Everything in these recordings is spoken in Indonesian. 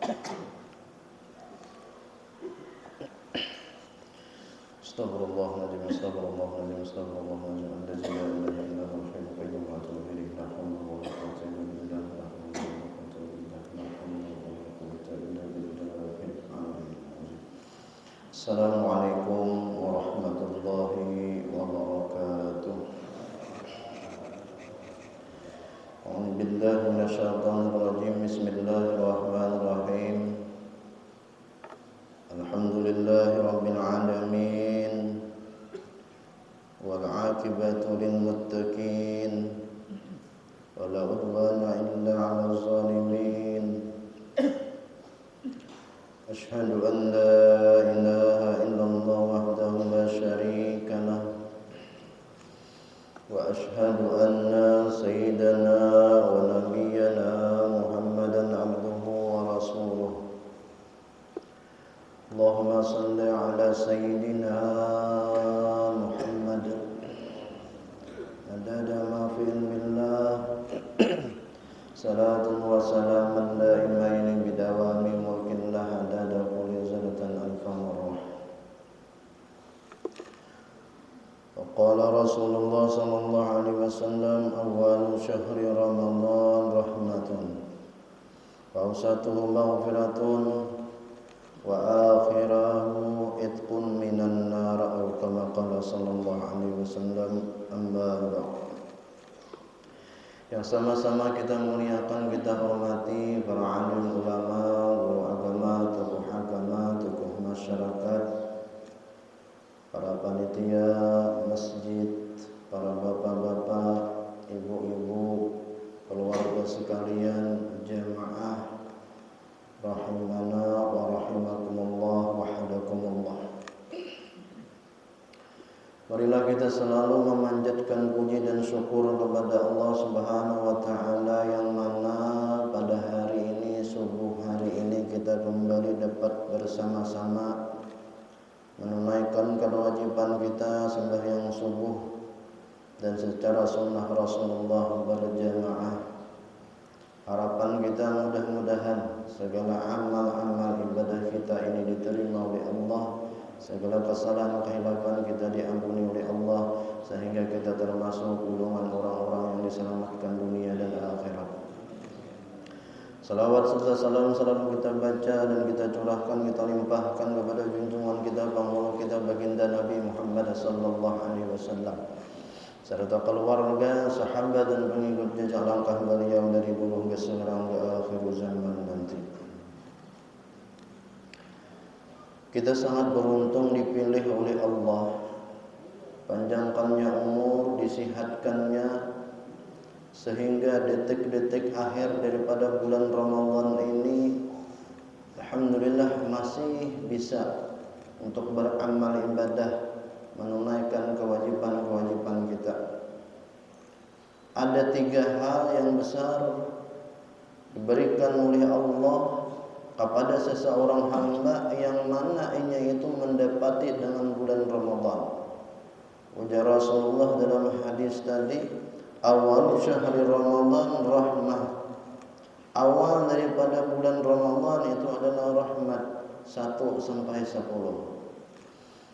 Astaghfirullahaladzim, astaghfirullahaladzim, astaghfirullahaladzim. Anta la ilaha illa huwal hayyul qayyum wa atubu ilaih. La haula wa la quwwata illa billah. La haula wa la quwwata illa billah. La haula wa la quwwata illa billah. Assalamualaikum warahmatullahi wabarakatuh. A'udzu billahi minasyaitonir rajim. Bismillahirrahmanirrahim. Alhamdulillahi rabbil alamin. Wal 'aqibatu lil muttaqin. Wala 'udwana illa 'alal zalimin. Ashhadu an la ilaha illallah wahdahu la syarika lah. Wa ashhadu anna sayyidana wa nabiyyana Muhammadan 'abduhu wa rasuluh. Allahumma salli ala sayyidina Muhammad adada ma fi ilmillah. Salatun wa salaman daimaini bidawami mulkillah adada kulli zalatan alfa marrah. Qala Rasulullah sallallahu alaihi wasallam awwalu syahri Ramadan rahmatun wa awsatuhu maghfiratun wa akhirahu itqun minan nar atau kama qala sallallahu alaihi wasallam. Amma ba'd. Yang sama-sama kita muliakan, kita hormati para alim ulama, guru agama, tokoh agama, tokoh masyarakat, para panitia masjid, para bapak-bapak, ibu-ibu, keluarga sekalian, jemaah rahimana wa rahimakumullah wahdakumullah. Marilah kita selalu memanjatkan puji dan syukur kepada Allah Subhanahu wa taala yang mana pada hari ini, subuh hari ini, kita kembali dapat bersama-sama menunaikan kewajiban kita sembahyang subuh dan secara sunnah Rasulullah berjamaah. Harapan kita mudah-mudahan segala amal-amal ibadah kita ini diterima oleh Allah, segala kesalahan kehilafan kita diampuni oleh Allah, sehingga kita termasuk golongan orang-orang yang diselamatkan dunia dan akhirat. Salawat serta salam selalu kita baca dan kita curahkan, kita limpahkan kepada junjungan kita, penghulu kita, baginda Nabi Muhammad sallallahu alaihi wasallam, serta keluarga, sahabat dan pengikut jejak langkah beliau dari dulu hingga sekarang ke akhir zaman nanti. Kita sangat beruntung dipilih oleh Allah, panjangkannya umur, disihatkannya, sehingga detik-detik akhir daripada bulan Ramadan ini alhamdulillah masih bisa untuk beramal ibadah, menunaikan kewajiban-kewajiban kita. Ada 3 hal yang besar diberikan oleh Allah kepada seseorang hamba yang mana ia itu mendapati dengan bulan Ramadan. Ujar Rasulullah dalam hadis tadi, awal syahri Ramadan rahmah. Awal daripada bulan Ramadan itu adalah rahmat 1 sampai 10.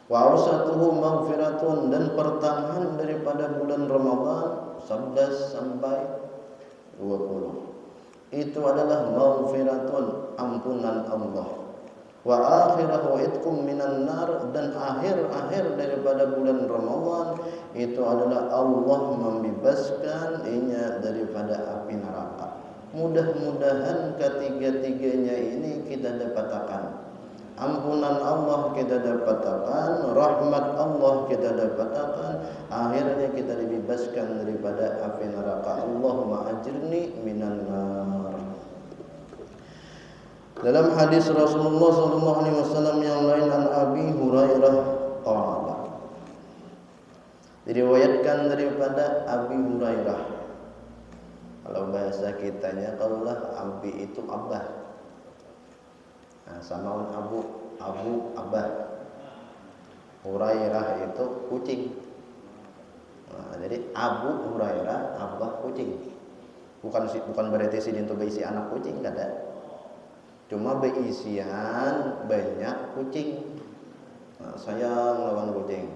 Wa awsatuhu maghfiratun, dan pertengahan daripada bulan Ramadan 11 sampai 20. Itu adalah maghfiratun, ampunan Allah. Wa akhirahu itqum minan nar, dan akhir-akhir daripada bulan Ramadan itu adalah Allah membebaskan inya daripada api neraka. Mudah-mudahan ketiga-tiganya ini kita dapatkan. Ampunan Allah kita dapatkan, rahmat Allah kita dapatkan, akhirnya kita dibebaskan daripada api neraka. Allahumma ajirni minan nar. Dalam hadis Rasulullah sallallahu alaihi wasallam yang lain, an Abi Hurairah qala, diriwayatkan daripada Abi Hurairah. Kalau bahasa kitanya kaulah Abi itu abah. Nah, samaun Abu abah. Hurairah itu kucing. Nah, jadi Abu Hurairah abah kucing. Bukan berarti si dintu berisi anak kucing, kada. cuma beisian banyak kucing. Nah, sayang lawan kucing.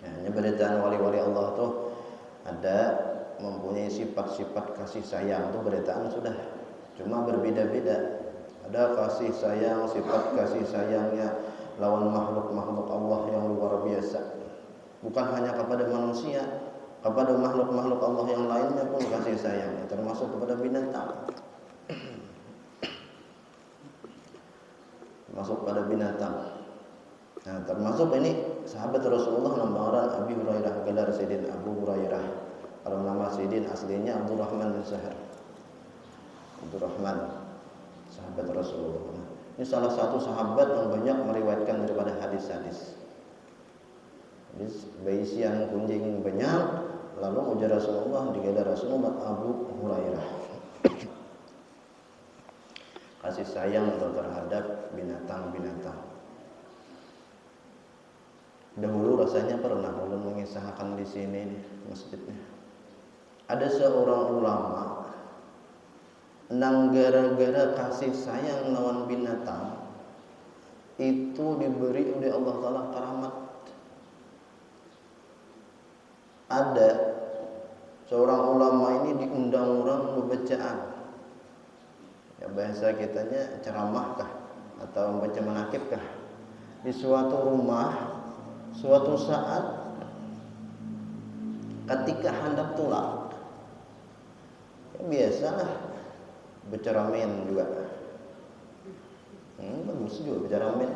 Ya, ini beritaan wali-wali Allah tuh ada mempunyai sifat-sifat kasih sayang tuh beritaan sudah. Cuma berbeda-beda. Ada kasih sayang, sifat kasih sayangnya lawan makhluk-makhluk Allah yang luar biasa. Bukan hanya kepada manusia, kepada makhluk-makhluk Allah yang lainnya pun kasih sayang, termasuk kepada binatang. Masuk pada binatang. Nah, termasuk ini sahabat Rasulullah namanya Abi Hurairah, gelar Sayyidin Abu Hurairah. Kalau nama Sayyidin aslinya Abdurrahman bin Sahar. Abdurrahman, sahabat Rasulullah. Ini salah satu sahabat yang banyak meriwayatkan daripada hadis-hadis. Beisian kucing banyak, lalu ujar Rasulullah digelar Rasulullah Abu Hurairah. Kasih sayang terhadap binatang-binatang. Dahulu rasanya pernah ulun mengisahkan di sini nih, masjidnya. Ada seorang ulama nang gara-gara kasih sayang lawan binatang itu diberi oleh Allah Ta'ala karamat. Ada seorang ulama ini diundang orang bacaan. Ya bahasa kitanya ceramah kah atau membaca manakib kah di suatu rumah. Suatu saat ketika hendak pulang, ya biasalah berceramin juga. Bagus juga berceramin.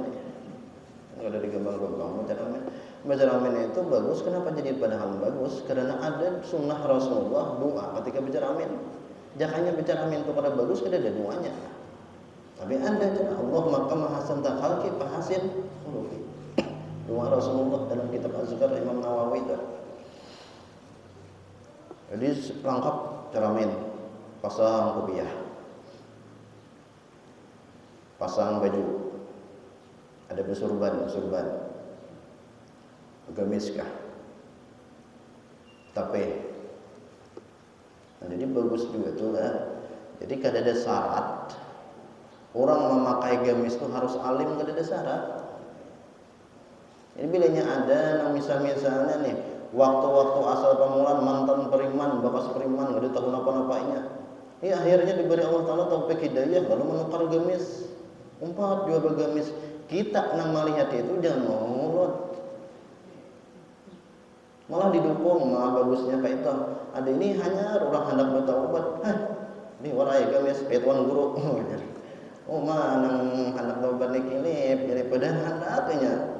Enggak ada digembang-gembang berceramin. Berceramin itu bagus. Kenapa jadi padahal bagus? Karena ada sunnah Rasulullah doa ketika berceramin. Jangannya berceramin itu pada bagus, kada ada doanya. Tapi ada Allah maka mahasan takhalki fahasin khuluqi. Doa Rasulullah dalam kitab Az-Zikr Imam Nawawi itu. Jadi lengkap ceramin, pasang kopiah, pasang baju, ada bersurban, gamis kah, tape. Nah, jadi bagus juga tuh lah. Jadi kada ada syarat orang memakai gamis itu harus alim, kada ada syarat. Ini bilanya ada misalnya nih waktu-waktu asal permulaan mantan periman, bakas periman, gak ada tahu apa-apanya. Ini akhirnya diberi Allah Ta'ala taufik hidayah lalu menukar gamis. Umpat jual gamis. Kita nang melihat itu jangan mengulur. Malah didukung, malah bagusnya kayak itu. Ada ini hanya orang hendak bertaubat. Ini warai gamis petuan guru. Oh nang hendak taubat nih kilip, jadi pada hendaknya.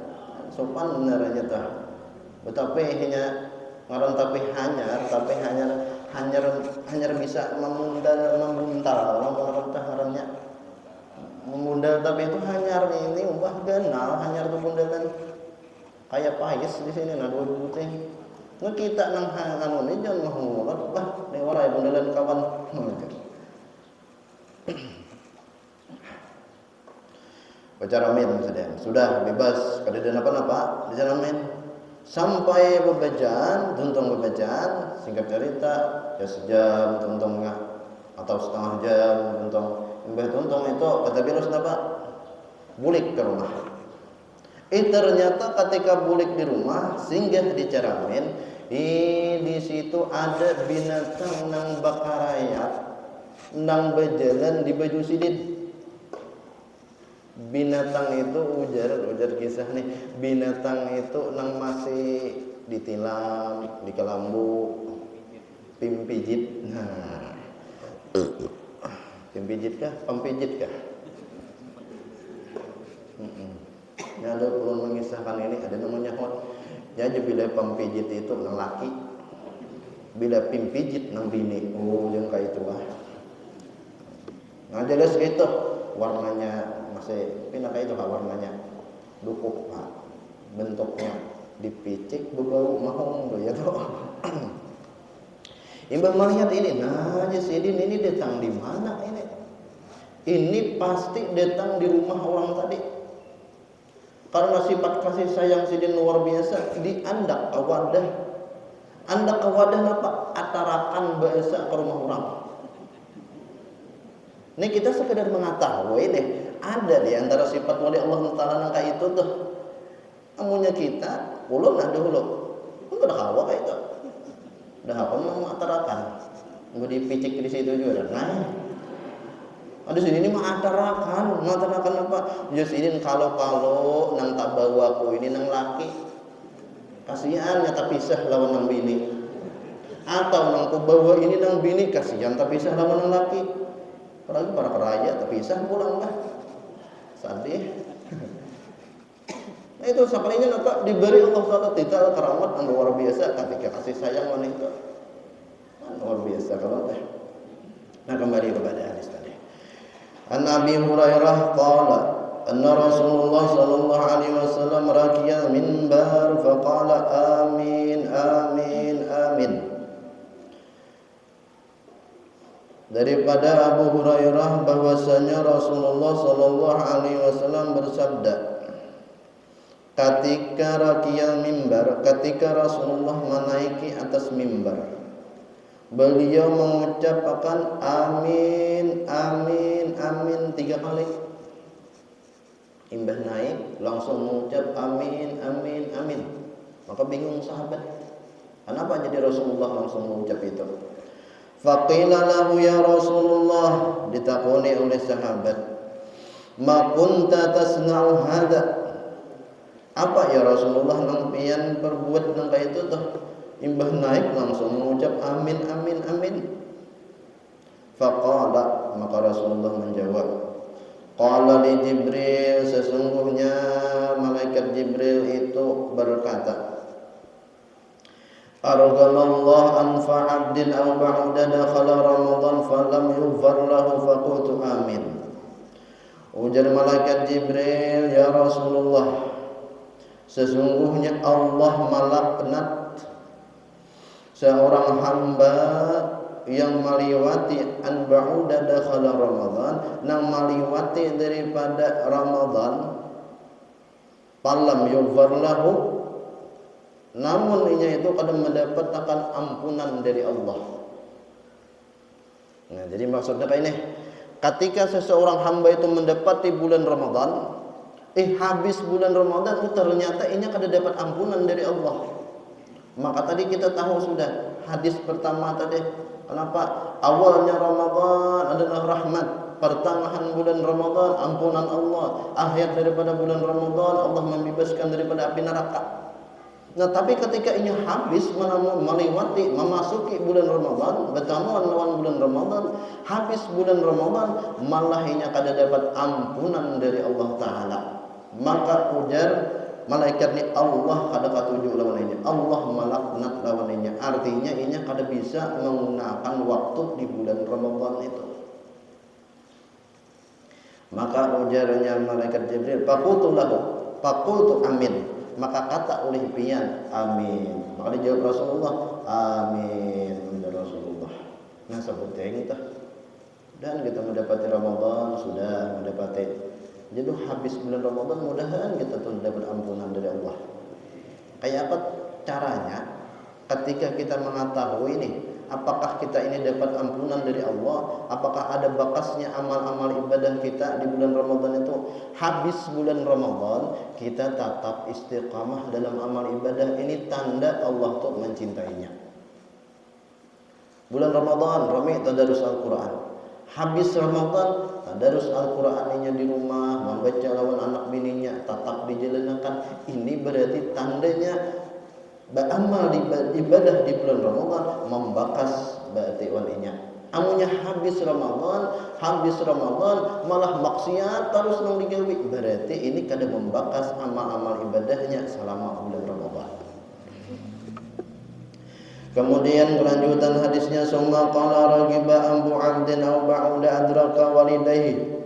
Sopan benar aja tuh. Tetapi hanya ngaran tapi hanyar bisa membuntal orang ngarannya membundal, tapi itu hanyar ini umpah ganal hanyar tuh bundalan kayak pais di sini nah dua putih. Nah kita nang anu ini jangan mahmulat lah nih warai bundalan kawan. Berceramin sudah bebas kada ada apa-apa berceramin sampai bebajaan tuntung bebajaan singkat cerita ya sejam tuntungnya atau setengah jam tuntung itu kata virus apa bulik ke rumah. Ternyata ketika bulik di rumah singgah diceramin di situ ada binatang nang bakarayat nang berjalan di baju sidin. Binatang itu ujar kisah nih, binatang itu nang masih ditilam, dikelambu, pimpijit. Nah, pimpijit kah? Pampijit kah? Ini ada perlu mengisahkan ini, ada namanya hot. Jadi bila pampijit itu nang laki, bila pimpijit nang bini. Oh, yang kayak itu lah. Nah, jelas gitu warnanya. Masih pindah kayak itu warnanya dukuk bentuknya dipicik berbau mahong ya tuh. Imbang melihat ini nah Sidin ini datang di mana ini pasti datang di rumah orang tadi karena sifat kasih sayang Sidin luar biasa diandak awadah apa atarakan bahasa ke rumah orang. Ini kita sekedar mengetahui deh, ada di antara sifat wali Allah Ta'ala nangka itu tuh. Amunya kita, ulun ada hulu. Enggak ada kawa kayak itu. Udah apa mengatarakan. Enggak dipicik di situ juga. Nah, ada sini ini mengatarakan apa? Just ini kalau nang tak bawa aku ini nang laki. Kasihan nyata pisah lawan nang bini. Atau nang ku bawa ini nang bini kasihan tak pisah lawan nang laki. Apalagi para raja terpisah pulang lah, sedih. Nah itu sebenarnya apa diberi Allah Taala titel keramat yang luar biasa ketika kasih sayang wanita luar biasa kalau teh. Nah kembali kepada hadis tadi. An Abi Hurairah qala anna Rasulullah sallallahu alaihi wasallam raqiya minbar faqala amin amin amin. Daripada Abu Hurairah bahwasanya Rasulullah sallallahu alaihi wasallam bersabda ketika raqiyal mimbar, ketika Rasulullah menaiki atas mimbar, beliau mengucapkan amin amin amin 3 kali. Imbah naik langsung mengucap amin amin amin. Maka bingung sahabat, kenapa jadi Rasulullah langsung mengucap itu? Faqila lahu ya Rasulullah, ditakoni oleh sahabat, ma kunta tasna'u hadza? Apa ya Rasulullah nang pian perbuat nang kayak itu tuh? Imbah naik langsung mengucap amin amin amin. Faqala, maka Rasulullah menjawab, qala li Jibril, sesungguhnya malaikat Jibril itu berkata, Arghamallahu anfa 'abdin aw ba'da dakhala Ramadan falam yughfar lahu faqultu amin. Ujar malaikat Jibril, ya Rasulullah, sesungguhnya Allah melaknat seorang hamba yang meliwati an ba'da dakhala Ramadan, nang meliwati daripada Ramadan, falam yughfar lahu, namun inya itu kadang mendapatkan ampunan dari Allah. Nah, jadi maksudnya kayak ini, ketika seseorang hamba itu mendapati bulan Ramadan, habis bulan Ramadan itu ternyata inya kada dapat ampunan dari Allah. Maka tadi kita tahu sudah hadis pertama tadi, kenapa awalnya Ramadan adalah rahmat, pertengahan bulan Ramadan ampunan Allah, akhir daripada bulan Ramadan Allah membebaskan daripada api neraka. Nah tapi ketika ini habis melewati memasuki bulan Ramadan, bertamuan lawan bulan Ramadan, habis bulan Ramadan malah ini kada dapat ampunan dari Allah Ta'ala. Maka ujar malaikat ni Allah kada katuju lawan ini, Allah melaknat lawan ini. Artinya ini kada bisa menggunakan waktu di bulan Ramadan itu. Maka ujarnya malaikat Jibril, faqultu lahu, faqultu amin. Maka kata oleh pian amin. Maka dijawab Rasulullah amin. Menurut Rasulullah. Nah sebutnya kita. Dan kita mendapati Ramadan, sudah mendapati. Jadi habis bulan Ramadan, mudah-mudahan kita tuh dapat ampunan dari Allah. Kayak apa caranya? Ketika kita mengetahui ini, apakah kita ini dapat ampunan dari Allah? Apakah ada bakasnya amal-amal ibadah kita di bulan Ramadan itu? Habis bulan Ramadan, kita tetap istiqamah dalam amal ibadah. Ini tanda Allah tuh mencintainya. Bulan Ramadan, ramai tadarus Al-Quran. Habis Ramadan, tadarus Al-Qurannya di rumah, membaca lawan anak bininya, tetap dijalankan. Ini berarti tandanya beramal ibadah di bulan Ramadan membakas berarti walinya. Amunya habis Ramadan malah maksiat terus nang digawi, berarti ini kada membakas amal-amal ibadahnya selama bulan Ramadan. Kemudian kelanjutan hadisnya, summa qala ragiba ambu 'abdin aw ba'da adraka walidayhi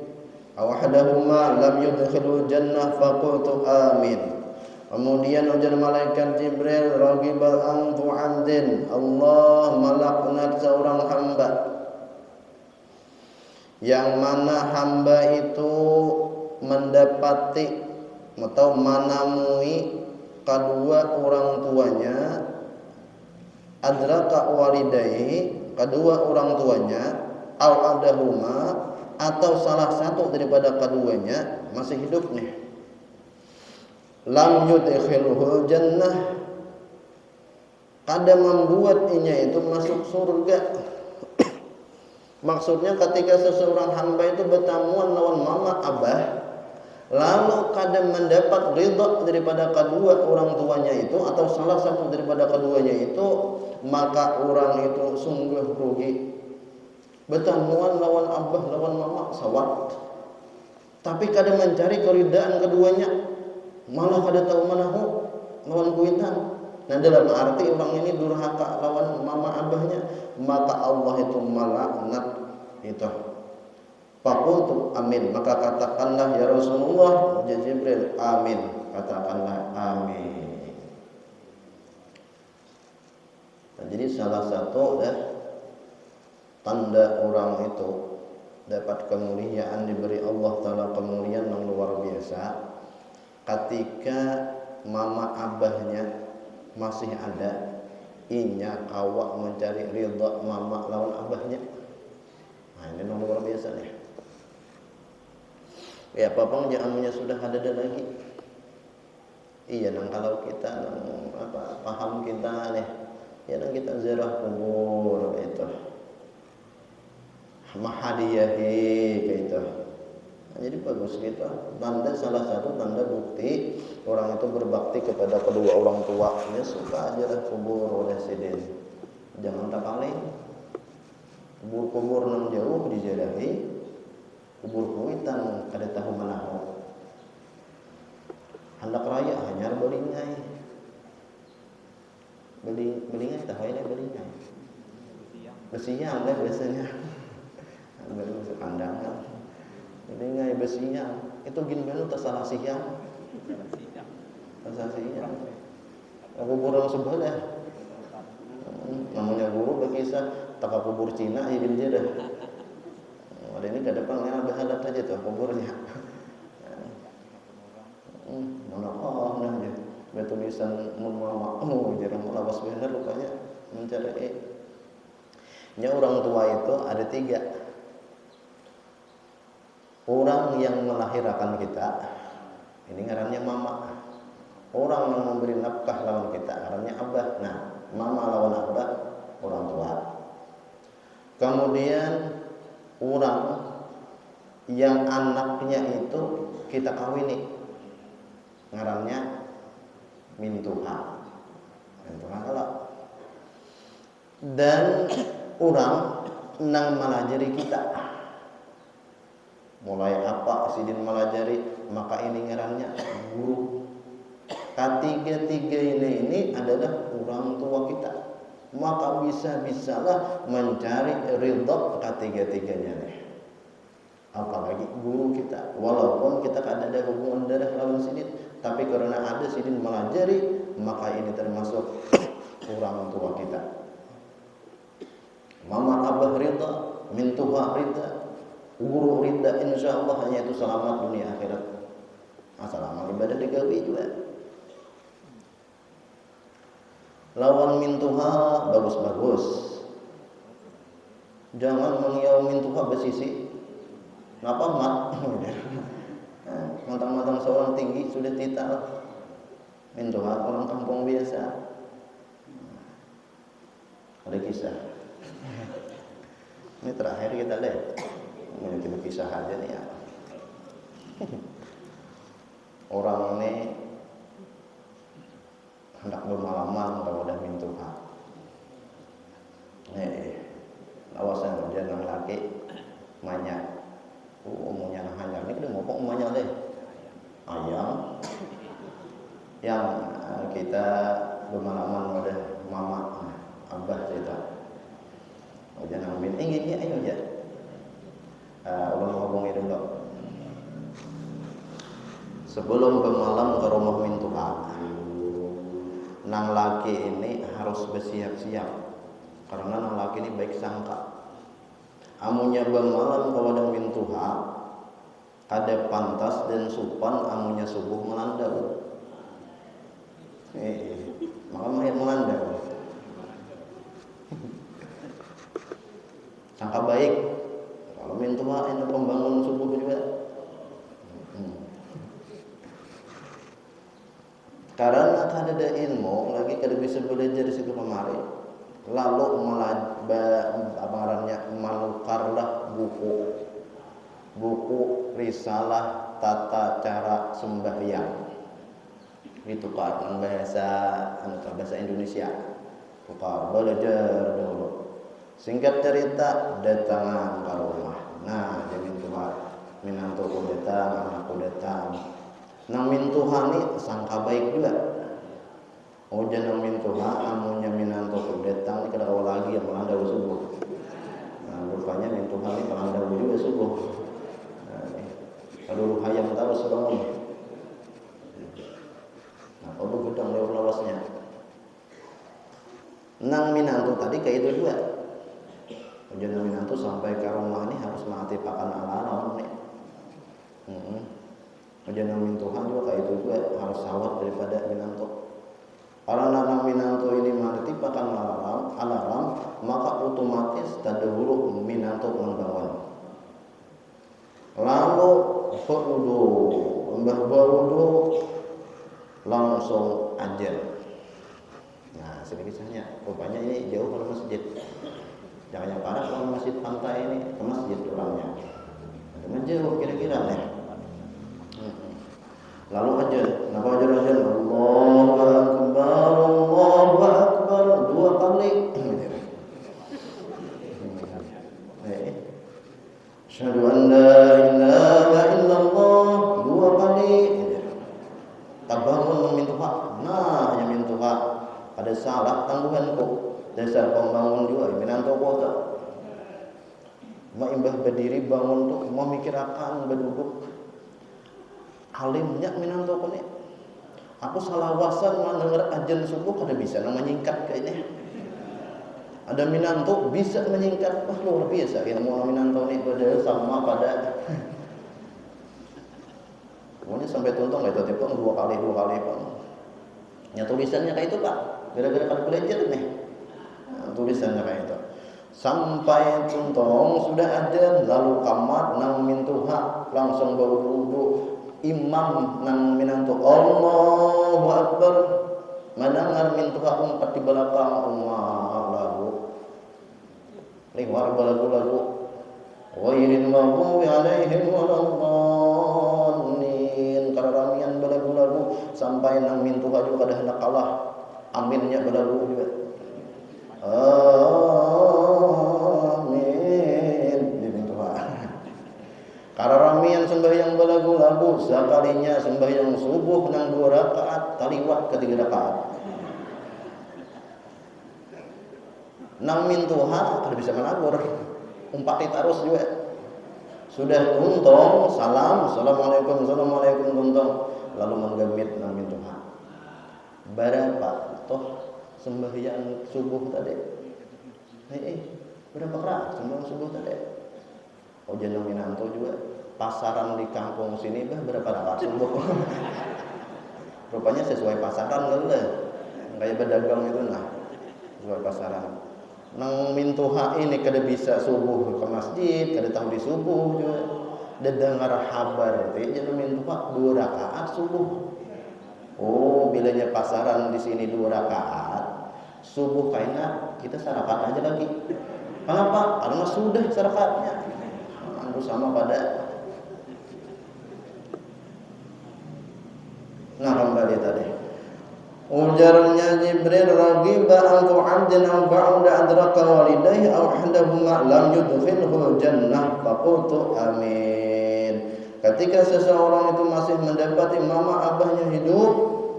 aw ahaduhuma lam yudkhilul jannah faqultu amin. Kemudian ujar malaikat Jibril, ragibal anfu 'abdin, Allah melaknat seorang hamba yang mana hamba itu mendapati atau menemui kedua orang tuanya, adraka walidayhi, kedua orang tuanya, au adahuma atau salah satu daripada keduanya masih hidup nih, lam yudkhilhul jannah, kada membuat inya itu masuk surga. Maksudnya ketika seseorang hamba itu bertamuan lawan mama abah, lalu kada mendapat ridha daripada kedua orang tuanya itu atau salah satu daripada keduanya itu, maka orang itu sungguh rugi. Bertamuan lawan abah lawan mama sawat, tapi kada mencari keridaan keduanya, malah kada tahu manahu lawan kuitan. Nah, dalam arti orang ini durhaka lawan mama abahnya, maka Allah itu melaknat itu. Faqultu amin, maka katakanlah ya Rasulullah, ya Jibril, amin, katakanlah amin. Nah, jadi salah satu tanda orang itu dapat kemuliaan, diberi Allah Ta'ala kemuliaan yang luar biasa, ketika mama abahnya masih ada, inya kawak mencari ridha mama lawan abahnya. Nah, ini yang luar biasa nih. Ya papang jangannya sudah ada lagi. Iya, nang kalau kita nang paham kita nih, ya nang kita ziarah kubur itu, mahadiyahi gitu. Nah, jadi bagus gitu. Tanda, salah satu tanda bukti orang itu berbakti kepada kedua orang tuanya, suka aja lah kubur oleh sidin. Jangan tak paling kubur nang jauh dijadahi, kubur kuitan kada tahu manahu. Hendak raya hanyar belingai. Belingai tahu ini belingai. Besiang deh biasanya. Baru masuk kandang kan. Belingai besiang. Itu gin belu tersalah siang. Tersalah siang. Kubur orang sebelah. Namanya guru berkisah tak kubur Cina jadi dia dah. Ada ini ke depan yang berhadat aja tuh kuburnya. Mana nah dia bertulisan mama jarang lawas bener rupanya mencari. Nya orang tua itu ada 3. Orang yang melahirkan kita, ini ngarannya mama. Orang yang memberi nafkah lawan kita, ngarannya abah. Nah, mama lawan abah, orang tua. Kemudian orang yang anaknya itu kita kawini, ngarannya mintuha. Mintuha kalau. Dan orang nang malajari kita. Mulai apa sidin malajari, maka ini ngarannya guru. Ketiga-tiga ini adalah orang tua kita. Maka bisa-bisalah mencari ridha ketiga-tiganya nih. Apalagi guru kita, walaupun kita kan ada hubungan darah lawan sidin, tapi karena ada sidin melajari, maka ini termasuk orang tua kita. Mama abah ridha, mintuha ridha, guru ridha, insyaallah hanya itu selamat dunia akhirat. Assalamualaikum ibadah digawi juga. Lawan mintuha bagus-bagus. Jangan mengiau mintuha besisi. Napa mat? Matang-matang seorang tinggi sudah tital. Mintuha orang kampung biasa. Ada kisah. Ini terakhir kita lihat. Ini kita kisah aja nih ya. Orang ini hendak bermalaman kalau udah mintuha. Awasan dia nang laki banyak. Umumnya hanya ini kita ngomong umumnya deh. Ayam yang kita bermalaman udah mama abah cerita. Jangan ambil ini ayo aja. Ulang ngomongin dulu. Sebelum bermalam ke rumah mintuha, nang laki ini harus bersiap-siap karena nang laki ini baik sangka. Amunya bermalam ke wadang mintuha, kada pantas dan supan amunya subuh melandau. Maka mayat melandau. Sangka baik. Kalau mintuha ini pembangun subuh juga. Karena kada ada ilmu lagi kada bisa belajar di situ kemari. Lalu menukarlah buku risalah tata cara sembahyang. Ditukar dengan bahasa Indonesia. Tukar belajar dulu. Singkat cerita datangan ke rumah. Nah, jamin Tuhan, minantuku datang, anakku datang. Nang mintuha ni sangka baik juga. Oh jangan mintuha, amunnya minantuku datang ni kada lagi yang melandau subuh. Nah, rupanya mintuha ni melandau juga subuh. Kalau hayam terus bangun. Nah, kalau gedang lewat lawasnya. Nang minantu tadi kayak itu juga. Jangan minantu sampai ke rumah ini harus mati pakan ala-ala nih. Jangan mintuhan juga kayak itu juga harus sawat daripada minantu. Kalau nang minantu ini mati pakan alarm, maka otomatis terdahulu minantu membangun. Lalu berwudu, berwudu langsung ajar. Nah, sedikitnya rupanya ini jauh dari masjid. Jangan yang parah kalau masjid pantai ini ke masjid orangnya. Cuma jauh kira-kira nih. Lalu ajar, kenapa ajar? Allahu Akbar, 2 kali. Asyhadu an la ilaha illallah, 2 kali. Tabangun memintuha. Nah, hanya mintuha. Ada salah tanggunganku. Dasar pembangun juga, minantu kota. Imbah berdiri bangun tuh, mau mikir akan berduduk. Alimnya minantu ko ni. Aku salawasan mendengar ajan subuh kada bisa nang menyingkat kayaknya. Ada minantu bisa menyingkat, wah luar biasa. Ilmu minantu ni pada sama pada. Pokoknya sampai tuntung itu tipe 2 kali Pak. Ya tulisannya kayak itu Pak. Gara-gara kada belajar nih. Nah, tulisannya kayak itu. Sampai tuntung sudah ada lalu kamar nang mintuha langsung bau wudu. Imam nang minantu Allahu Akbar mendengar mintuha umpat di belakang rumah lagu liwar lagu ghairil maghdubi alaihim waladdallin karamian lagu sampai nang mintuha juga kada hendak kalah aminnya lagu juga karamian sembahyang belagu-lagu sekalinya sembahyang subuh nang 2 rakaat taliwat ke 3 rakaat. Nang mintuha kada bisa managur. Umpati terus juga. Sudah tuntung salam assalamualaikum tuntung lalu menggemit nang mintuha. Berapa toh sembahyang subuh tadi? Berapa rakaat sembahyang subuh tadi? Oh jangan minantu juga pasaran di kampung sini berapa rakaat subuh. Rupanya sesuai pasaran lele. Kayak pedagang itu nah. Sesuai pasaran. Nang mintuha ini kada bisa subuh ke masjid, kada tahu di subuh juga. Dengar kabar jadi mintuha 2 rakaat subuh. Oh, bilanya pasaran di sini 2 rakaat. Subuh kayaknya kita sarakat aja lagi. Kenapa? Karena sudah sarakatnya. Sama pada nah kembali tadi ujarnya Jibril ragiba antu abdin au ba'da adraka walidayhi au ahdahuma lam yudkhilhu jannah faqultu amin. Ketika seseorang itu masih mendapati mama abahnya hidup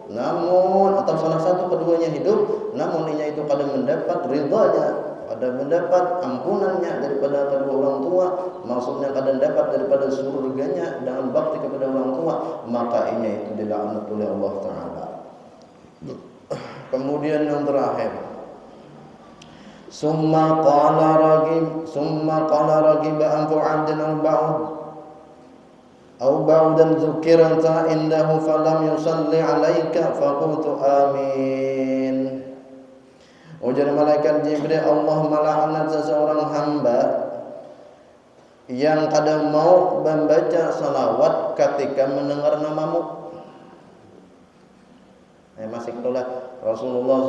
namun atau salah satu keduanya hidup namun ia itu kadang mendapat ridhanya, ada mendapat ampunannya daripada kedua orang tua, maksudnya kadang dapat daripada surganya dengan bakti kepada orang tua, maka ini itu dilaknat oleh Allah Ta'ala. Kemudian yang terakhir, summa qala ragib anfu 'abdan au ba'dan dzukirta indahu falam yusalli 'alaika faqultu amin. Ujar malaikat Jibril, Allah melaknat seseorang hamba yang kadang mau membaca salawat ketika mendengar namamu. Masih itulah Rasulullah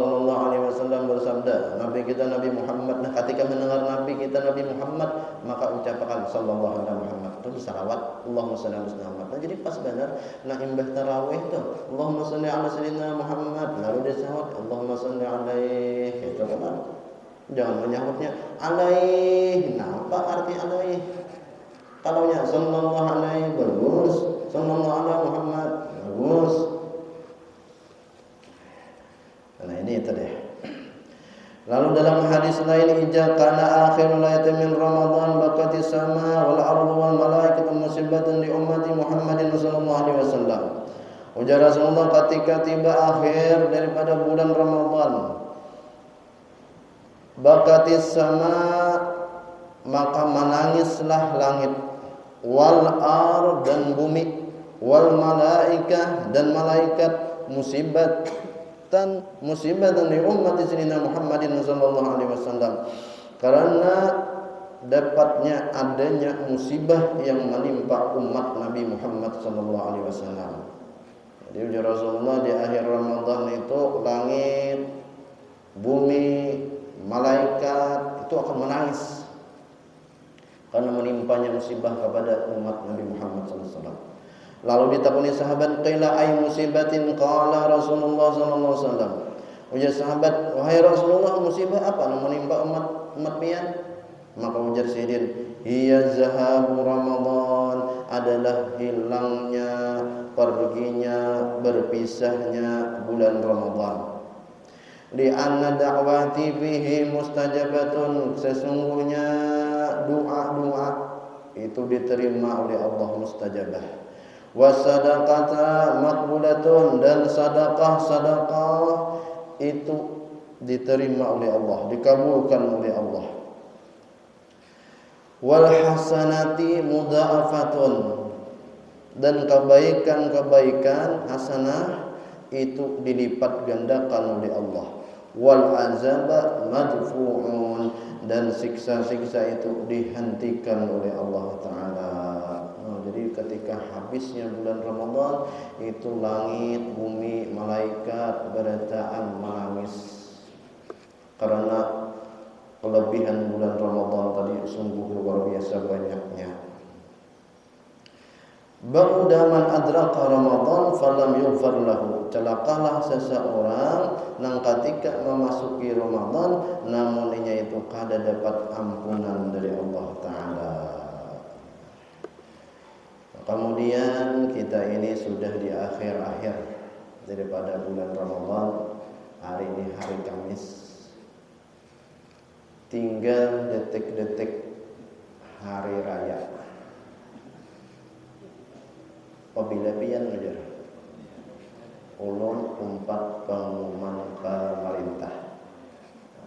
SAW bersabda, Nabi kita Nabi Muhammad, nah ketika mendengar Nabi kita Nabi Muhammad, maka ucapkan sallallahu alaihi Muhammad. Itu salawat Allahumma shalli ala sayyidina Muhammad. Nah, jadi pas benar nah imbah tarawih itu Allahumma shalli ala sayyidina Muhammad, lalu dia sahut Allahumma shalli alaihi. Itu kan jangan menyahutnya alaihi. Nah, apa arti alaihi? Kalau nya sallallahu alaihi bagus, sallallahu ala Muhammad bagus. Nah ini tadi. Lalu dalam hadis lain, ija kana akhirul laylatin min Ramadan bakati sama wal ardu wal malaikatu musibatan li ummati Muhammadin sallallahu alaihi wasallam. Ujar Rasulullah ketika tiba akhir daripada bulan Ramadan, bakati sama maka menangislah langit, wal ar dan bumi, wal malaikah dan malaikat musibatan li ummati sayyidina Muhammadin sallallahu alaihi wasallam, karena dapatnya adanya musibah yang menimpa umat Nabi Muhammad sallallahu alaihi wasallam. Jadi ujar Rasulullah di akhir Ramadan itu langit, bumi, malaikat itu akan menangis karena menimpanya musibah kepada umat Nabi Muhammad sallallahu alaihi wasallam. Lalu ditakuni sahabat, qila ay musibatin, qala Rasulullah sallallahu alaihi wasallam. Ujar sahabat, wahai Rasulullah, musibah apa yang menimpa umat pian? Maka ujar Sayyidin, hiya zahabu Ramadan, adalah hilangnya, perginya, berpisahnya bulan Ramadan. Li anna da'wati fihi mustajabatun, sesungguhnya doa-doa itu diterima oleh Allah, mustajabah. Wasadaqata maqbulatun, dan sedekah itu diterima oleh Allah, dikabulkan oleh Allah. Wal hasanati mudha'afatun, dan kebaikan hasanah itu dilipat gandakan oleh Allah. Wal azaba madfu'un, dan siksa-siksa itu dihentikan oleh Allah Ta'ala. Jadi ketika habisnya bulan Ramadan itu langit, bumi, malaikat berataan menangis karena kelebihan bulan Ramadan tadi sungguh luar biasa banyaknya. Ba'da man adraka Ramadan falam yughfar lahu, celakalah seseorang yang ketika memasuki Ramadan namun inya itu kada dapat ampunan dari Allah Ta'ala. Kemudian kita ini sudah di akhir-akhir daripada bulan Ramadan. Hari ini hari Kamis, tinggal detik-detik hari raya. Apabila pian ujar ulun umpat pengumuman pemerintah.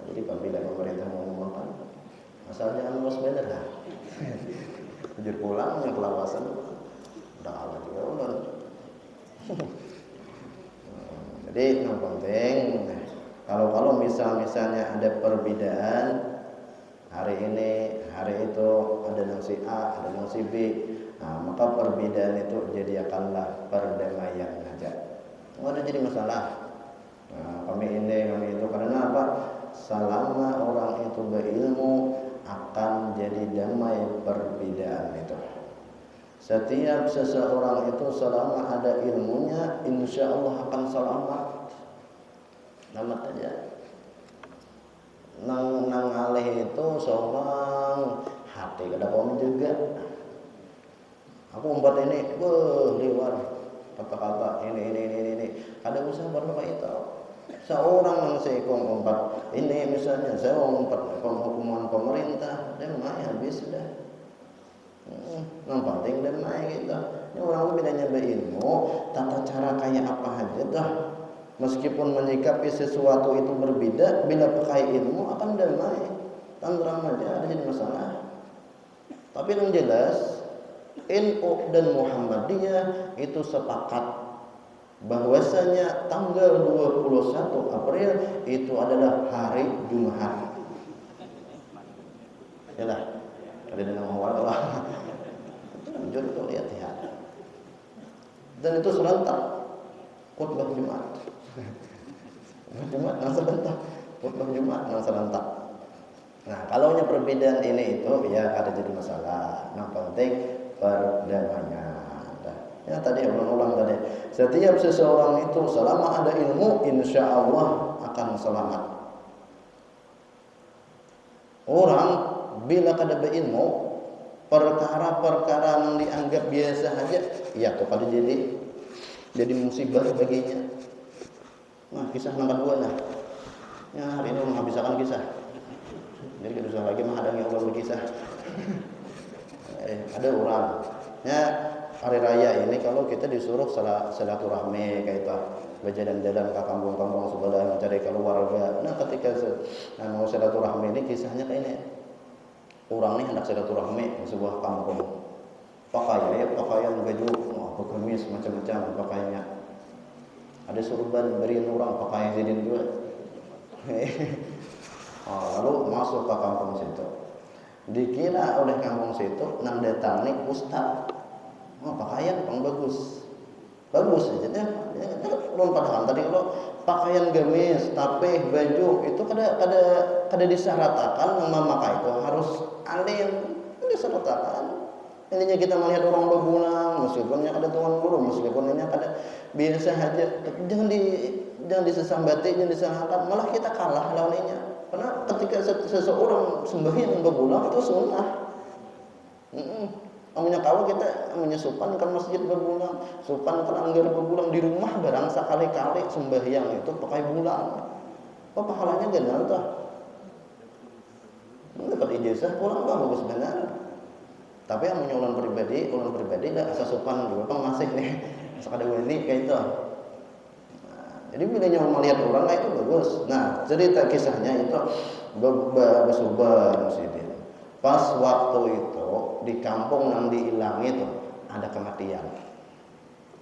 Jadi apabila pemerintah mengumumkan, asalnya anus bener lah. Jujur pulangnya kelawasan. Jadi yang penting kalau misalnya ada perbedaan hari ini, hari itu ada yang si A, ada yang si B, nah, maka perbedaan itu jadikanlah perdamaian saja. Nggak ada jadi masalah. Nah, kami ini, kami itu, karena apa? Selama orang itu berilmu akan jadi damai perbedaan itu. Setiap seseorang itu selama ada ilmunya, insya Allah akan selamat. Selamat aja. Nang alih itu seorang hati kada pom juga. Aku umpat ini, liwar kata-kata ini. Kada usah berapa itu. Seorang yang seikong umpat ini misalnya, saya umpat hukuman pemerintah, dan habis sudah. Yang penting damai gitu. Ini orang bedanya berilmu, tata cara kayak apa aja dah. Meskipun menyikapi sesuatu itu berbeda, bila pakai ilmu akan damai, tentram aja, ada jadi masalah. Tapi yang jelas, NU dan Muhammadiyah itu sepakat bahwasanya tanggal 21 April itu adalah hari Jumat. Yalah. ada dengan awal lah. Jujur itu lihat. Dan itu serentak khutbah Jumat. Jumat nang serentak, khutbah Jumat nang serentak. Nah, kalaunya perbedaan ini itu ya ada jadi masalah. Nah, penting perdamaian. Ya tadi ulang-ulang tadi. Setiap seseorang itu selama ada ilmu, insya Allah akan selamat. Orang bila kada berilmu, perkara-perkara yang dianggap biasa aja, ya tuh kada jadi musibah baginya. Nah, kisah nomor 2 lah. Ya hari ini menghabiskan kisah. Jadi kada usah lagi menghadangi Allah berkisah. Ada orang, ya hari raya ini kalau kita disuruh silaturahmi kayak itu, berjalan-jalan ke kampung-kampung sebelah mencari keluarga. Nah ketika mau silaturahmi ini kisahnya kayak ini. Orang ini hendak silaturahmi di sebuah kampung. Pakaian baju, kemis macam-macam pakaiannya. Ada surban beriin orang pakaian jadi dua. Lalu masuk ke kampung situ. Dikira oleh kampung situ nang datang nih ustaz. Pakaian pang bagus aja deh. Belum padahal tadi kalau pakaian gamis, tapeh, baju itu kada disyaratkan yang memakai itu harus alim, disyaratkan. Intinya kita melihat orang berbulan, meskipun ada tuan guru, meskipun kada biasa aja, jangan disesambati, jangan disalahkan, malah kita kalah lawannya. Karena ketika seseorang sembahyang berbulan itu sunnah. Amunya kalau kita amunya supan kan masjid berbulan, supan kan anggar berbulan di rumah barang sekali-kali sembahyang itu pakai bulan. Pahalanya benar tuh. Dapat ijazah pulang bagus benar. Tapi amunya ulang pribadi dah asa supan juga kan masih nih. Sekadar ini kayak itu. Jadi bila nyawa melihat orang kayak itu bagus. Nah, cerita kisahnya itu bersubar sidin. Pas waktu itu di kampung yang dihilangi itu ada kematian.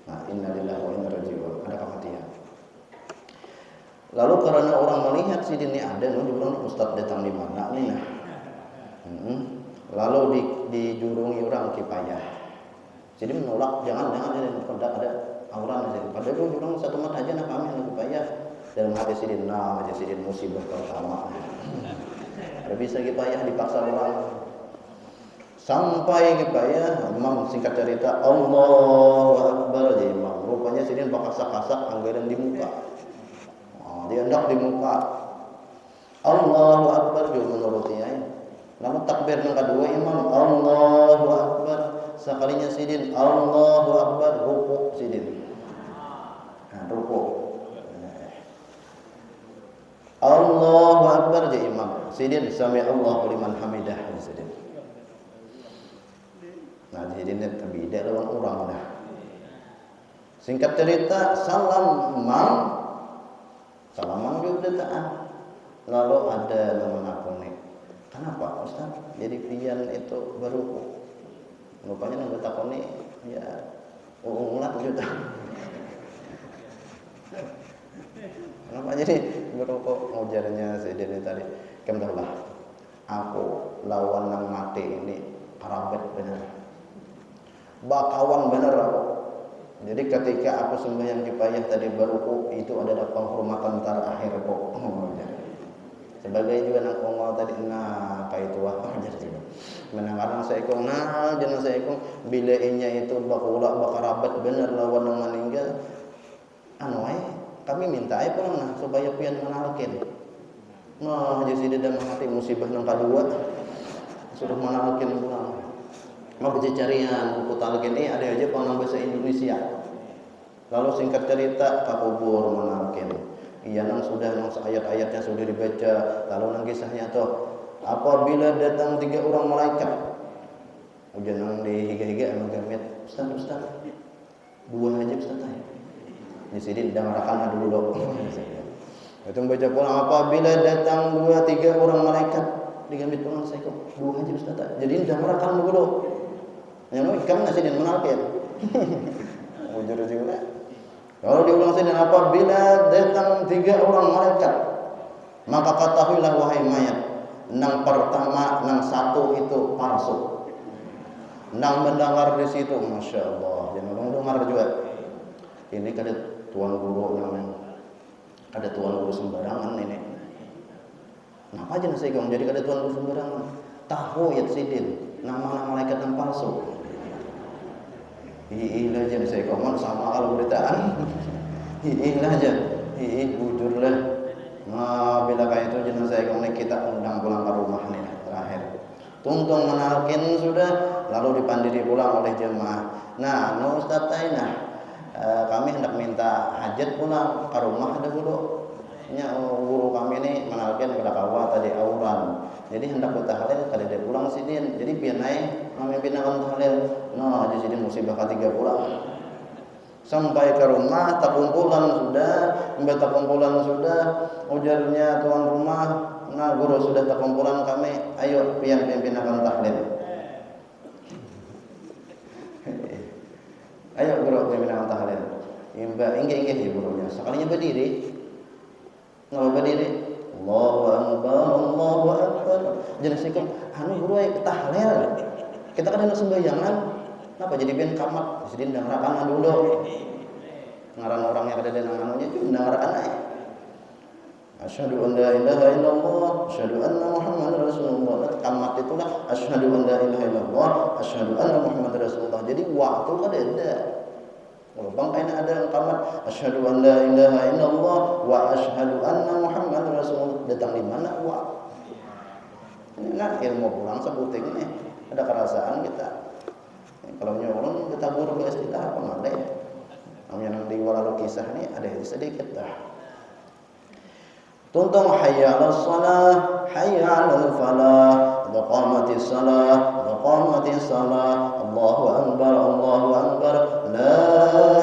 Nah, innalillahi wa inna ilaihi raji'un, ada kematian. Lalu karena orang melihat sidin ini ada, orang ustaz datang di mana nih? Nah. Lalu dijurungi orang kipayah. Jadi menolak jangan ada auran saja. Padahal orang satu mat aja nak kami lagi payah dalam hati sidin musibah pertama. Ada bisa kipayah dipaksa orang sampai kipayah memang singkat cerita Allahu Akbar jadi imam. Rupanya sidin bakasak-kasak anggaran di muka. Dihendak di muka. Allahu Akbar juga menurutinya. Lalu takbir yang kedua imam Allahu Akbar. Sekalinya sidin Allahu Akbar rukuk sidin. Rukuk. Allahu Akbar jadi imam. Sidin sami Allahu liman hamidah sidin. Nah sidin terbeda lawan orang dah. Singkat cerita salaman juga taan. Lalu ada teman aku nih. Kenapa Ustaz? Jadi pian itu baru rupanya nang bertakoni ya ulat juta. Kenapa jadi berukuk ngajarnya sidin tadi? Kemdahlah. Aku lawan nang mati ini karabet benar. Bakawan benar aku. Jadi ketika aku sembahyang kipayah tadi berukuk itu adalah penghormatan terakhir kok. Sebagai juga nak ngomong tadi kayak itu jadi menangarang saya ikut jangan saya ikut bila inya itu bakarabat bener lawan yang meninggal kami minta pulang supaya pian menalkin jadi tidak mati musibah yang kedua suruh menalkin pulang mau carian buku talkin ini ada aja pengang bahasa Indonesia. Lalu singkat cerita kakubur menalkin iya nang ayat-ayatnya sudah dibaca. Lalu nang kisahnya tuh apabila datang 3 orang malaikat ujian nang dihiga-higa emang gamit Ustaz 2 aja Ustaz ya di sini dengarkan dulu itu baca pulang apabila datang 2-3 orang malaikat digamit pulang saya kok 2 aja Ustaz jadi dengarkan dulu yang kamu ngasih dia menalkin ujur juga. Kalau diulang sidin apabila datang 3 orang malaikat maka ketahuilah wahai mayat nang pertama nang satu itu palsu Nang mendengar di situ, masya Allah, jangan dengar juga. Ini kada tuan guru namanya, kada tuan guru sembarangan ini. Kenapa aja nasi kong jadi kada tuan guru sembarangan? Tahu ya sidin, nama-nama malaikat yang palsu. Iilah aja nasi kong sama kalau beritaan. Iilah aja, bujurlah. Nah, bila kayak itu jenazah saya kong kita undang pulang ke rumah nih terakhir. Tungtung menalkin sudah, lalu dipandiri pulang oleh jemaah. Nah, Ustaz Tainah, kami hendak minta hajat pulang ke rumah dahulu. Nya guru kami ini menalkin kepada kawa tadi auran. Jadi hendak bertahlil kada dia pulang sidin. Jadi biar naik memimpin akan tahlil. Nah, di sini musibah ketiga pulang. Sampai ke rumah takumpulan sudah, ujarnya tuan rumah, nah guru sudah takumpulan kami, ayo pimpin akan tahlil. Ayo guru pimpin akan tahlil. Inggih ya gurunya. Sekalinya berdiri. Ngapa berdiri? Allahu Akbar, Allahu Akbar. Jadi sikap, guru ayo tahlil. Kita kan hendak sembayangan. Kenapa jadi pian kamat? Jadi ndangarakan dulu. Ngaran orang yang ada di nanganunya itu ndangarakan aja. Asyhadu an la ilaha illallah, asyhadu anna Muhammadar Rasulullah. Kamat itulah asyhadu an la ilaha illallah, asyhadu anna Muhammadar Rasulullah. Jadi waktu kan ada. Kalau bang ada kamat asyhadu an la ilaha illallah wa asyhadu anna Muhammadar Rasulullah. Datang di mana waktu? Ini nak ilmu pulang sebuting ini. Ada kerasaan kita. Kalau nyorong kita guru ke istilah apa malih. Yang di walau kisah ini ada sedikit dah. Tuntung hayya 'alas shalah, hayya 'alal falah, qamatis salah, qamatis salah, Allahu akbar, Allahu akbar, la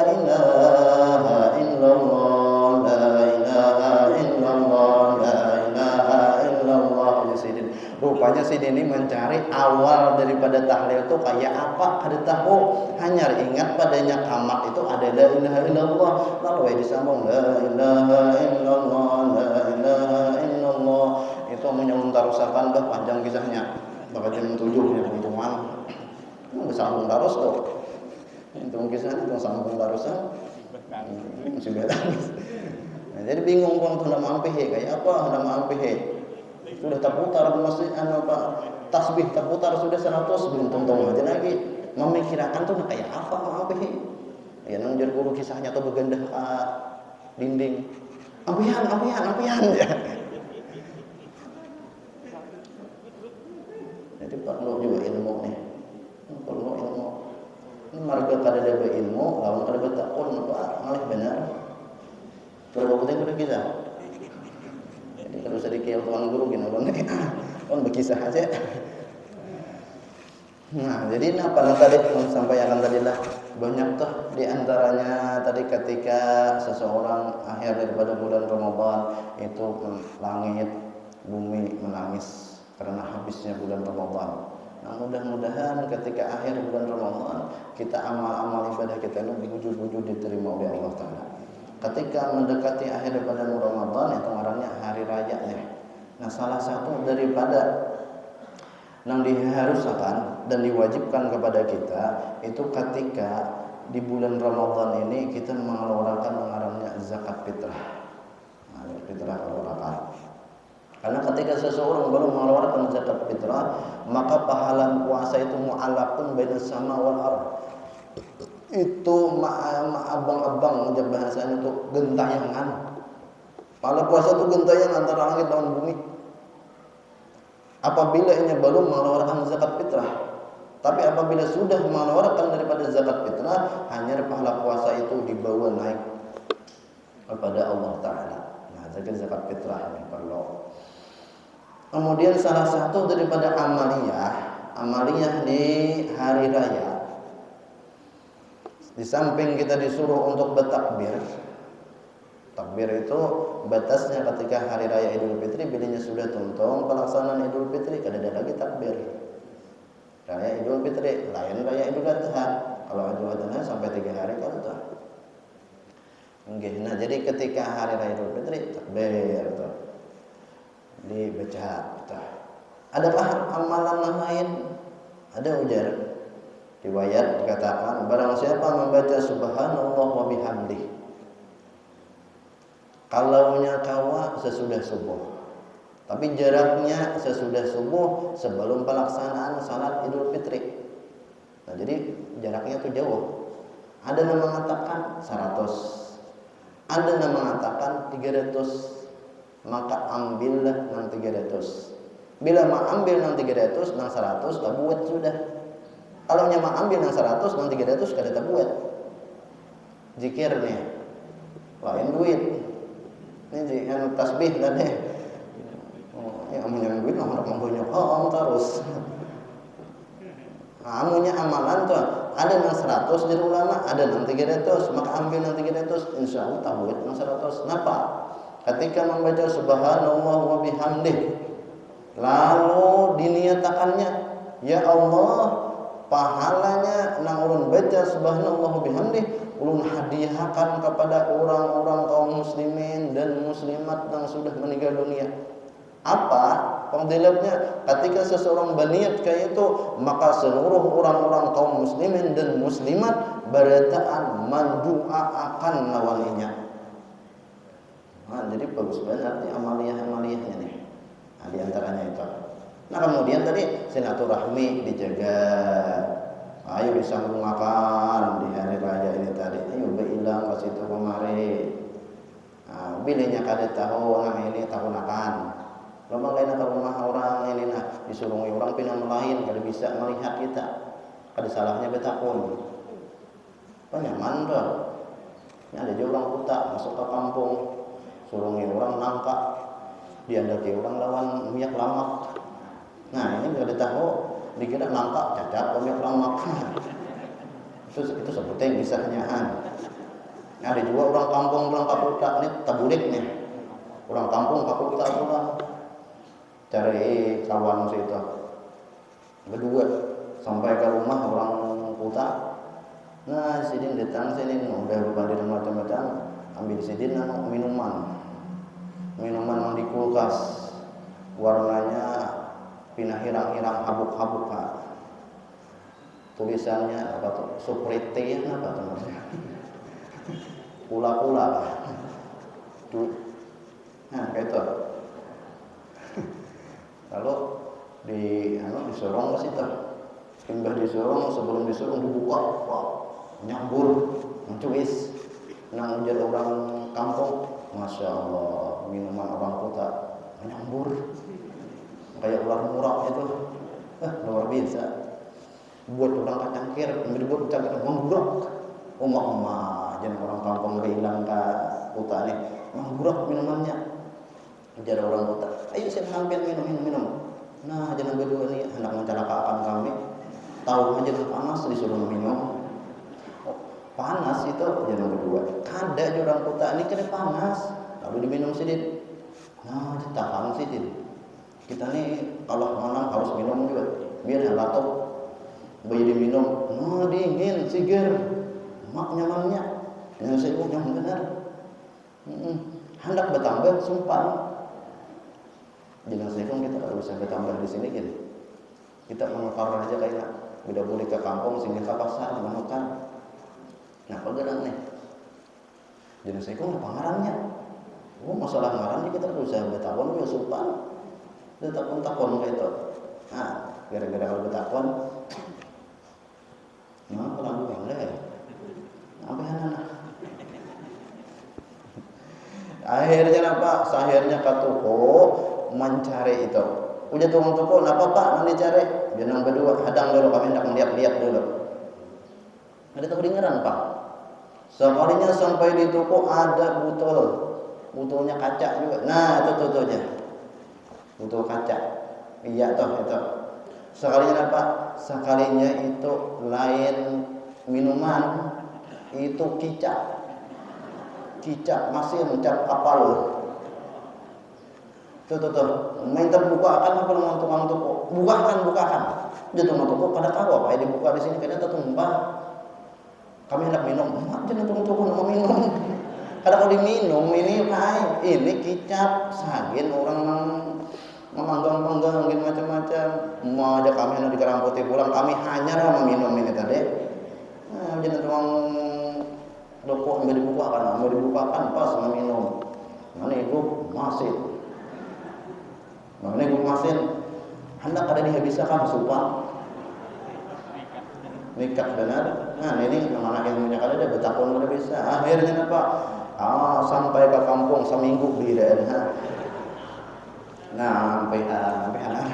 ilaha illallah, la ilaha illallah, la ilaha illallah. Rupanya sidin ini mencari awal daripada tahlil itu kayak apa, kada tahu. Hanya ingat padanya kamat itu ada la ilaha illallah, lalu disambung la ilaha illallah, la ilaha illallah. Itu menyambung tarusakan dah panjang kisahnya. Bakal jam 7 ya teman-teman. Sambung terus kok. Itu kisahnya itu sambung terusan. Masih beda. Nah, jadi bingung kok hendak mampih kayak apa, hendak mampih. Sudah terputar masih tasbih terputar sudah 100 belum tonton aja lagi memikirkan tuh kayak apa apa ya nang jadi guru kisahnya tuh bergendah dinding ampian ya. Jadi perlu juga ilmu nih, perlu ilmu ini marga kada ada ilmu lawan kada bertakun apa malih benar perlu penting kisah. Kalau sedikit tuan guru gini orang berkisah aja. Nah, jadi apa tadi sampaikan tadi lah banyak tuh diantaranya tadi ketika seseorang akhir daripada bulan Ramadan itu langit bumi menangis karena habisnya bulan Ramadan. Nah, mudah-mudahan ketika akhir bulan Ramadan kita amal-amal ibadah kita ini bujur-bujur diterima oleh Allah Taala. Ketika mendekati akhir daripada Ramadan itu ngarannya hari raya nih. Nah, salah satu daripada yang diharuskan dan diwajibkan kepada kita itu ketika di bulan Ramadan ini kita mengeluarkan ngarannya zakat fitrah. Nah, fitrah keluarkan. Karena ketika seseorang baru mengeluarkan zakat fitrah, maka pahala puasa itu mu'allaqun bainas sama wal ardh. Itu abang-abang bahasanya itu gentayangan. Pahala puasa itu gentayangan antara langit dan bumi. Apabila ini belum mengeluarkan zakat fitrah, tapi apabila sudah mengeluarkan daripada zakat fitrah, hanya pahala puasa itu dibawa naik kepada Allah Taala. Nah, zakat fitrah ini perlu. Kemudian salah satu daripada amaliyah di hari raya. Di samping kita disuruh untuk bertakbir. Takbir itu batasnya ketika hari raya Idul Fitri bilanya sudah tuntung pelaksanaan Idul Fitri kada ada lagi takbir. Raya Idul Fitri lain raya Idul Adha. Kalau Idul Adha sampai 3 hari kan tuh. Nah, jadi ketika hari raya Idul Fitri takbir tuh. Dibaca tuh. Adakah amalan lain? Ada ujar. Riwayat dikatakan barang siapa membaca subhanallah wa bihamdih kalaunya kawa sesudah subuh, tapi jaraknya sesudah subuh sebelum pelaksanaan salat Idul Fitri. Nah, jadi jaraknya itu jauh. Ada yang mengatakan 100, ada yang mengatakan 300. Maka ambillah nang 300. Bila mau ambil nang 300 nang 100 tak buat sudah. Kalau nya mau ambil nang 100 nang 300 kada tak buat. Zikirnya lain duit. Ini yang tasbih tadi. Oh, ya amunnya duit orang membonyok terus. Amunnya amalan tuh ada nang 100 dari ulama, ada nang 300, maka ambil nang 300 insyaallah tak buat nang 100. Kenapa? Ketika membaca subhanallah wa bihamdih lalu diniatakannya ya Allah pahalanya nang ulun baca subhanallah wa bihamdih ulun hadiahkan kepada orang-orang kaum muslimin dan muslimat yang sudah meninggal dunia. Apa fadilatnya? Ketika seseorang berniat kayak itu maka seluruh orang-orang kaum muslimin dan muslimat berataan mendoakan lawalinya. Nah, jadi bagus banget nih amaliyah-amaliyahnya nih. Nah, di antaranya itu. Nah, kemudian tadi silaturahmi dijaga. Ayo disambung makan di hari raya ini tadi. Ayo beilang ke situ kemari. Nah, bilenya kada tahu nah ini tahun akan. Lama lain ke rumah orang ini nah disuruh orang pindah lain kada bisa melihat kita. Kada salahnya betakun. Penyaman tuh. Ini ada juga orang buta masuk ke kampung. Suruh orang nangka diandaki orang lawan minyak lamak. Nah ini tidak tahu dikira nangka cacat minyak lamak. itu sebutnya kisahnya. Ada juga orang kampung pulang kaputa ini tabulik nih. Orang kampung kaputa pulang cari kawan situ berdua sampai ke rumah orang kuta. Nah sidin datang sini udah berbanding macam-macam ambil sidin minuman yang di kulkas warnanya pinah hirang-hirang habuk-habuk Pak. Tulisannya apa tuh? Suprete apa tuh maksudnya? Pula-pula tuh. Nah kayak itu. Lalu disorong ke situ. Timbah disorong sebelum disorong dibuka, wow, nyambur, mencuis. Nang ujar orang kampung, masya Allah minuman orang kota menyambur kayak ular murah itu, luar biasa. Buat orang kacangkir, buat kacangkir menggurak, umak jangan orang kampung bilang ke kota ini menggurak minumannya. Ujar orang kota, ayo saya ambil minum. Nah jangan berdua nih hendak mencelakakan kami, tahu aja panas disuruh minum. Panas itu jangan berdua. Kada orang kota ini kena panas, lalu diminum sedikit. Nah, ditahan sedikit. Kita nih kalau malam harus minum juga. Biar halatok bayi diminum. Nah, dingin, seger. Mak nyamannya. Yang saya yang benar. Hendak bertambah sumpah. Jangan sekong kita kalau bisa bertambah di sini gitu. Kita menukar aja kayak udah boleh ke kampung sini ke pasar menukar. Nah, pegang nih. Jadi saya kok pengarangnya. Oh, masalah ngarang kita bisa bertakon ya supan. Takon kayak itu. Nah, gara-gara kalau bertakon. Nah, kalau bukan deh. Apa yang akhirnya apa? Akhirnya ke toko mencari itu. Udah tukang toko, apa Pak? Nanti cari. Jangan berdua hadang dulu kami hendak melihat-lihat dulu. Ada tahu dengeran Pak? Sekalinya sampai di toko ada botolnya kaca juga. Nah itu tutunya, botol kaca. Iya toh itu. Sekalinya apa? Sekalinya itu lain minuman, itu kicap mesin cap kapal. Tuh. Main terbuka kan apa dengan tukang toko? Bukakan. Dia tukang toko pada tahu apa yang dibuka di sini karena tertumpah. Kami hendak minum, jangan tunggu mau minum. Kadang kalau diminum ini kicap sagin orang memanggang-manggang macam-macam. Mau aja kami hendak dikeramputi pulang, kami hanya meminum ini tadi. Nah, jadi tuang doko ambil dibukakan pas meminum. Mana itu masih. Mana itu masih hendak ada dihabiskan supaya nikat benar. Nah ini anak ilmunya kali ada bertakun udah bisa. Akhirnya apa? Sampai ke kampung seminggu beli dah. Nah sampai anak.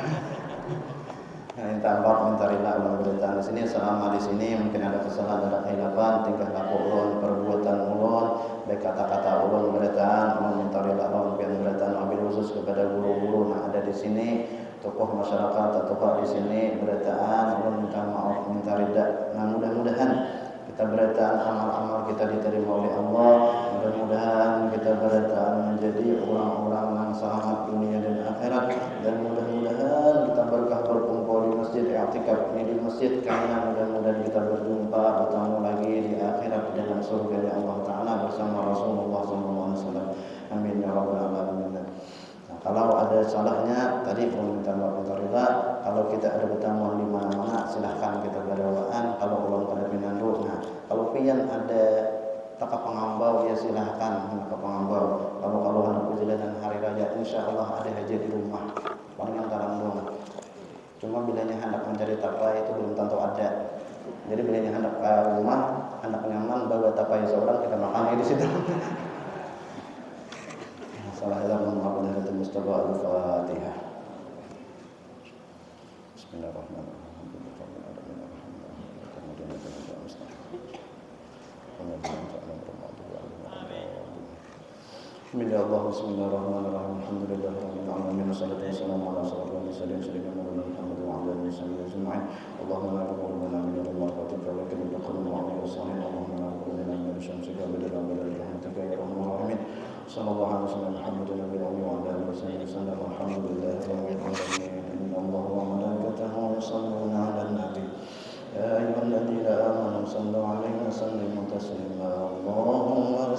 Nah, minta rela mudah-mudahan di sini selama di sini mungkin ada kesalahan, ada khilafan, tingkah laku ulun, perbuatan ulun, baik kata-kata ulun mudah-mudahan minta rela ulun mudah-mudahan ambil khusus kepada guru-guru yang ada di sini, tokoh masyarakat, tokoh di sini mudah-mudahan ulun minta maaf, minta rela. Nah, mudah-mudahan kita mudah-mudahan amal-amal kita diterima oleh Allah, mudah-mudahan kita mudah-mudahan menjadi orang-orang yang selamat dunia dan akhirat, dan mudah-mudahan kita berkah berkumpul di masjid i'tikaf ini di masjid karena mudah-mudahan kita berjumpa bertemu lagi di akhirat dalam surga Allah Taala bersama Rasulullah SAW. Amin ya rabbal alamin. Nah, kalau ada salahnya tadi ulun minta maaf minta rida. Kalau kita ada pertemuan di mana-mana silahkan kita berdoaan. Kalau ulun pada pinandu, nah kalau pian ada taka pengambau ya silahkan ke pengambau. Kalau hendak perjalanan hari raya insyaallah ada haji di rumah. Paling tarang dong. Cuma bilanya hendak mencari tapai itu belum tentu ada. Jadi bilanya hendak ke rumah, hendak nyaman bawa tapai seorang kita makan di situ. Assalamualaikum warahmatullahi wabarakatuh. Al-Fatihah. Bismillahirrahmanirrahim. Bismillahirrahmanirrahim. Alhamdulillahirabbil alamin. Wassalatu wassalamu ala asyrofil mursalin sayyidina Muhammad wa ala alihi wasallam. Allahumma la taqabbal minna wa taqabbal wa taqabbal wa sallallahu Allahumma la taqabbal minna wa shamsika wa badal wa rahmatika ya arhamar rahimin. Sallallahu alaihi wasallam Muhammadin nabiyyi wa ala alihi wasallam. Alhamdulillahirabbil alamin. Innallaha wa malaikatahu yusholluna 'alan nabi. Ya ayyuhalladzina amanu shallu 'alaihi wa sallimu taslima. Allahumma